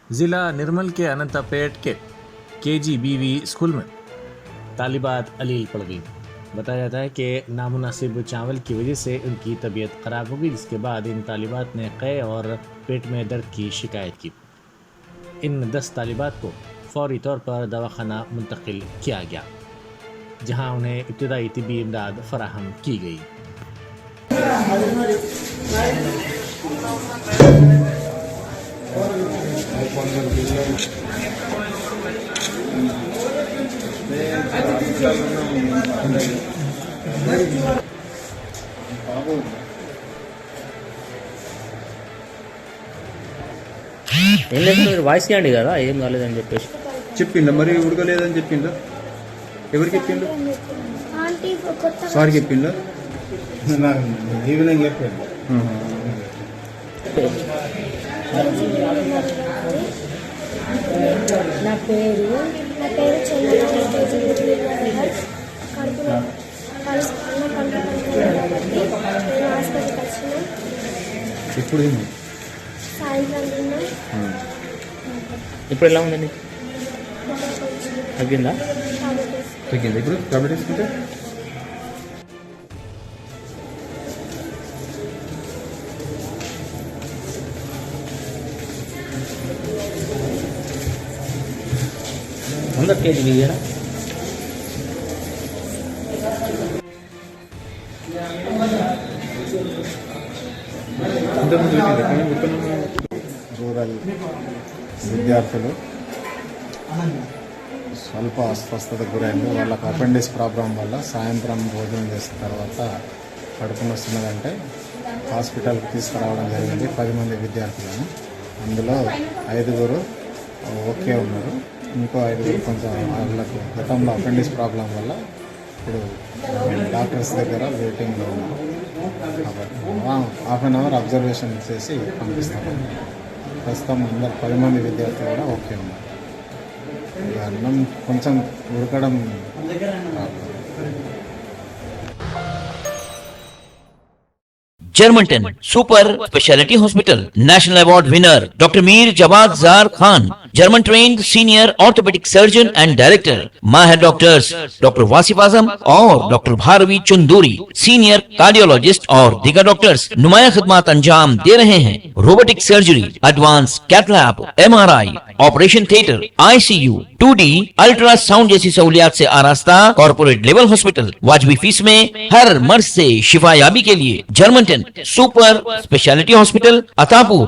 ज़िला निर्मल के अनंतपेट के KGBV स्कूल में तालिबात अलील पड़ गई। बताया जाता है कि नामुनासिब चावल की वजह से उनकी तबीयत ख़राब हो गई, जिसके बाद इन तालिबात ने क़े और पेट में दर्द की शिकायत की। इन 10 तालिबात को फौरी तौर पर दवाखाना मुंतकिल किया गया, जहां उन्हें इब्तिदाई तिब्बी इमदाद फराहम की गई। ఏం లేదు మీరు వాయిస్ చేయండి కదా ఏం కాలేదని చెప్పేసి చెప్పిందా మరి ఉడకలేదని చెప్పిందా ఎవరికి చెప్పిండు సార్ చెప్పిందా ఈవినింగ్ చెప్పండి. నా పేరు కడుపులో నేను హాస్పిటల్కి వచ్చిన ఇప్పుడు ఏంది? సాయంత్రం తిన్నా ఇప్పుడు ఎలా ఉందండి తగ్గిందా తగ్గింది ఇప్పుడు టాబ్లెట్ వేసుకుంటే అందరు కేజీ దిగారా ఇంతకుముందు పెట్టిందా కానీ మొత్తం రూరల్ విద్యార్థులు స్వల్ప అస్వస్థతకు గురైంది. వాళ్ళకి అపెండిక్స్ ప్రాబ్లం వల్ల సాయంత్రం భోజనం చేసిన తర్వాత కడుపు నొస్తున్నదంటే హాస్పిటల్కి తీసుకురావడం జరిగింది 10 మంది విద్యార్థులను. అందులో 5 ఓకే ఉన్నారు, ఇంకో 5 కొంచెం వాళ్ళకు గతంలో అపెండిక్స్ ప్రాబ్లం వల్ల ఇప్పుడు డాక్టర్స్ దగ్గర వెయిటింగ్లో ఉన్నారు. కాబట్టి హాఫ్ అన్ అవర్ అబ్జర్వేషన్ చేసి పంపిస్తాము. ప్రస్తుతం అందరు 10 మంది విద్యార్థులు కూడా ఓకే ఉన్నారు. ఈ అన్నం కొంచెం ఉడకడం problem. Germanten super speciality hospital national award winner doctor Mir Jawad Zar Khan, German trained senior orthopaedic surgeon and director, माहिर डॉक्टर्स डॉक्टर वासिफ आजम और doctor Bharavi Chanduri, senior cardiologist और दीगर डॉक्टर्स नुमाया खिदमत अंजाम दे रहे हैं। Robotic surgery, advance cath lab, MRI, operation theatre, ICU, 2D ultrasound जैसी सहूलियात से आरास्ता कॉर्पोरेट लेवल हॉस्पिटल। वाजबी फीस में हर मर्ज से शिफायाबी के लिए Germanton super speciality hospital, Attapur.